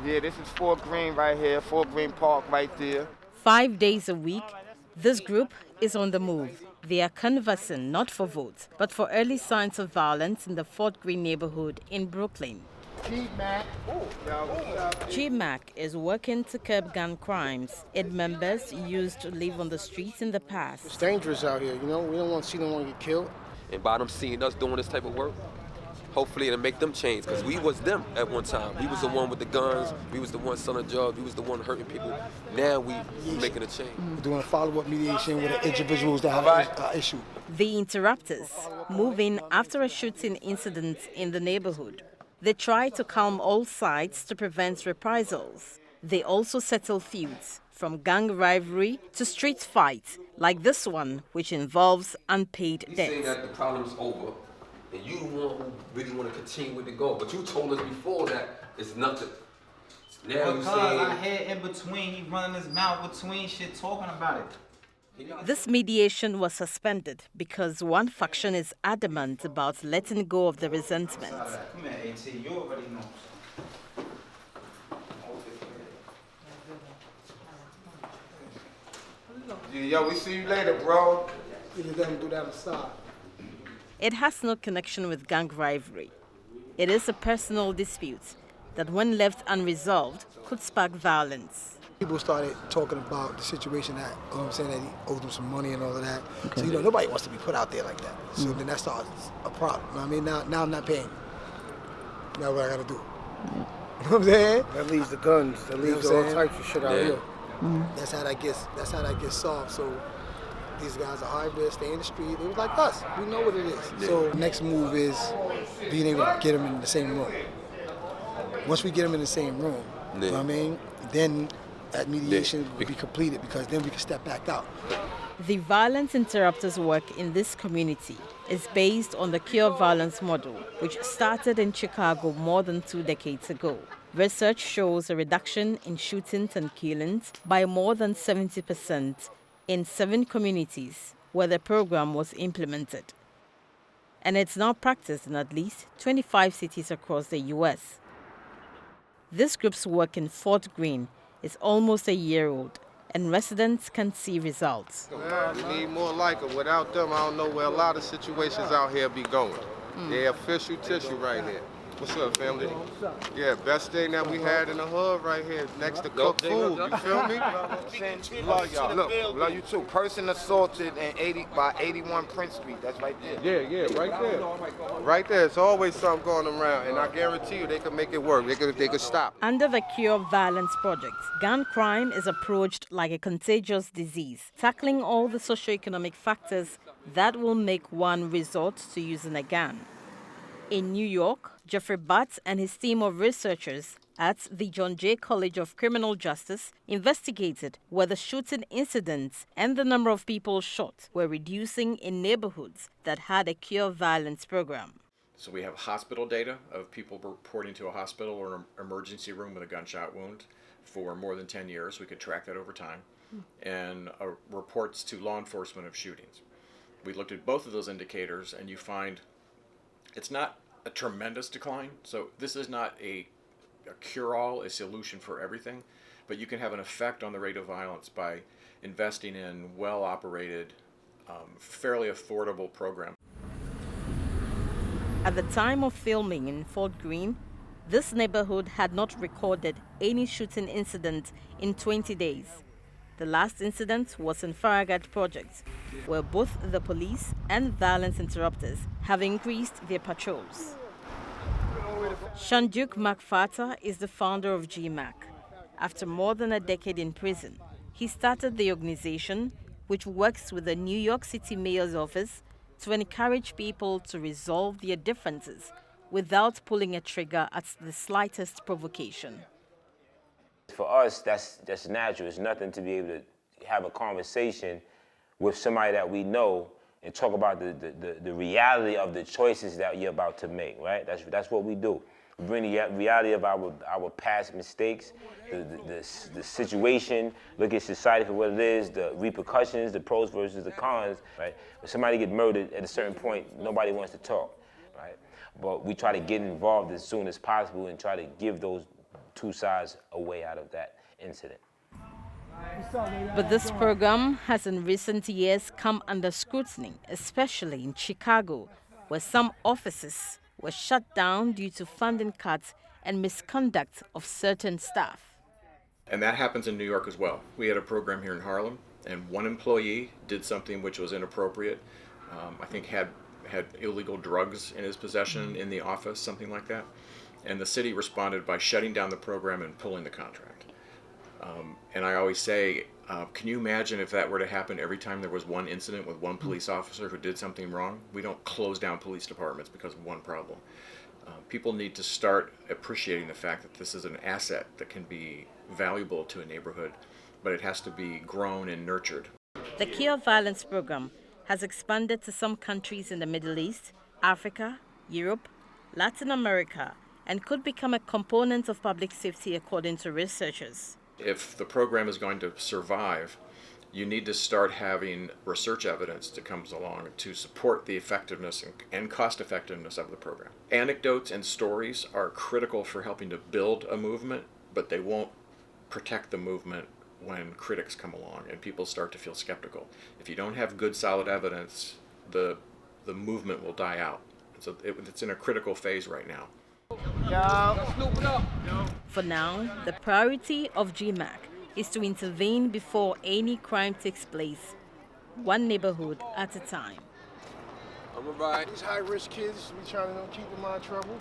Yeah, this is Fort Greene right here, Fort Greene Park right there. 5 days a week, this group is on the move. They are canvassing not for votes, but for early signs of violence in the Fort Greene neighborhood in Brooklyn. GMAC is working to curb gun crimes. Its members used to live on the streets in the past. It's dangerous out here, you know? We don't want to see no one get killed. And by them seeing us doing this type of work, hopefully it'll make them change, because we was them at one time. We was the one with the guns, we was the one selling drugs, we was the one hurting people. Now we making a change. We're doing a follow-up mediation with the individuals that have an issue. The interrupters move in after a shooting incident in the neighborhood. They try to calm all sides to prevent reprisals. They also settle feuds, from gang rivalry to street fights, like this one, which involves unpaid debts. You say that the problem's over, and you the one who really want to continue with the goal. But you told us before that it's nothing. Now you saying I had in between, he running his mouth between shit talking about it. This mediation was suspended because one faction is adamant about letting go of the resentment. Come here, AT, you already know. Yo, we see you later, bro. You just let them do that aside. It has no connection with gang rivalry. It is a personal dispute that, when left unresolved, could spark violence. People started talking about the situation that, you know what I'm saying, that he owed them some money and all of that. Okay. So, you know, nobody wants to be put out there like that. So then that starts a problem. You know what I mean? Now I'm not paying. Now what I got to do? You know what I'm saying? That leaves the guns. That leaves all types of shit out here. That's how that gets solved. So these guys are hard to stay in the street. It was like us. We know what it is. So next move is being able to get them in the same room. Once we get them in the same room, you know what I mean? Then that mediation will be completed, because then we can step back out. The violence interrupters work in this community is based on the Cure Violence model, which started in Chicago more than 2 decades ago. Research shows a reduction in shootings and killings by more than 70% in 7 communities where the program was implemented. And it's now practiced in at least 25 cities across the U.S. This group's work in Fort Greene is almost a year old, and residents can see results. We need more like them. Without them, I don't know where a lot of situations out here be going. They're official tissue right here. What's up, family? Yeah, best thing that we had in the hood right here, next to cooked food. You feel me? Love y'all. Look, love you too. Person assaulted by 81 Prince Street. That's right there. Yeah, right there. Right there. It's always something going around, and I guarantee you they can make it work. They could stop. Under the Cure Violence Project, gun crime is approached like a contagious disease, tackling all the socioeconomic factors that will make one resort to using a gun. In New York, Jeffrey Batts and his team of researchers at the John Jay College of Criminal Justice investigated whether shooting incidents and the number of people shot were reducing in neighborhoods that had a Cure Violence program. So we have hospital data of people reporting to a hospital or an emergency room with a gunshot wound for more than 10 years. We could track that over time. And reports to law enforcement of shootings. We looked at both of those indicators, and you find it's not a tremendous decline. So this is not a cure-all, a solution for everything, but you can have an effect on the rate of violence by investing in well-operated, fairly affordable programs. At the time of filming in Fort Greene, this neighborhood had not recorded any shooting incident in 20 days. The last incident was in Farragut Project, where both the police and violence interrupters have increased their patrols. Shanduk McFarter is the founder of GMAC. After more than a decade in prison, he started the organization, which works with the New York City Mayor's office to encourage people to resolve their differences without pulling a trigger at the slightest provocation. For us, that's natural. It's nothing to be able to have a conversation with somebody that we know and talk about the reality of the choices that you're about to make, right? That's what we do. We bring the reality of our past mistakes, the situation, look at society for what it is, the repercussions, the pros versus the cons, right? When somebody gets murdered at a certain point, nobody wants to talk, right? But we try to get involved as soon as possible and try to give those two sides a way out of that incident. But this program has in recent years come under scrutiny, especially in Chicago, where some offices were shut down due to funding cuts and misconduct of certain staff. And that happens in New York as well. We had a program here in Harlem, and one employee did something which was inappropriate. I think had illegal drugs in his possession in the office, something like that. And the city responded by shutting down the program and pulling the contract. And I always say, can you imagine if that were to happen every time there was one incident with one police officer who did something wrong? We don't close down police departments because of one problem. People need to start appreciating the fact that this is an asset that can be valuable to a neighborhood, but it has to be grown and nurtured. The Cure Violence program has expanded to some countries in the Middle East, Africa, Europe, Latin America, and could become a component of public safety according to researchers. If the program is going to survive, you need to start having research evidence that comes along to support the effectiveness and cost effectiveness of the program. Anecdotes and stories are critical for helping to build a movement, but they won't protect the movement when critics come along and people start to feel skeptical. If you don't have good, solid evidence, the movement will die out. So it's in a critical phase right now. For now, the priority of GMAC is to intervene before any crime takes place, one neighborhood at a time. I'm gonna ride these high-risk kids. We trying to keep them out of trouble.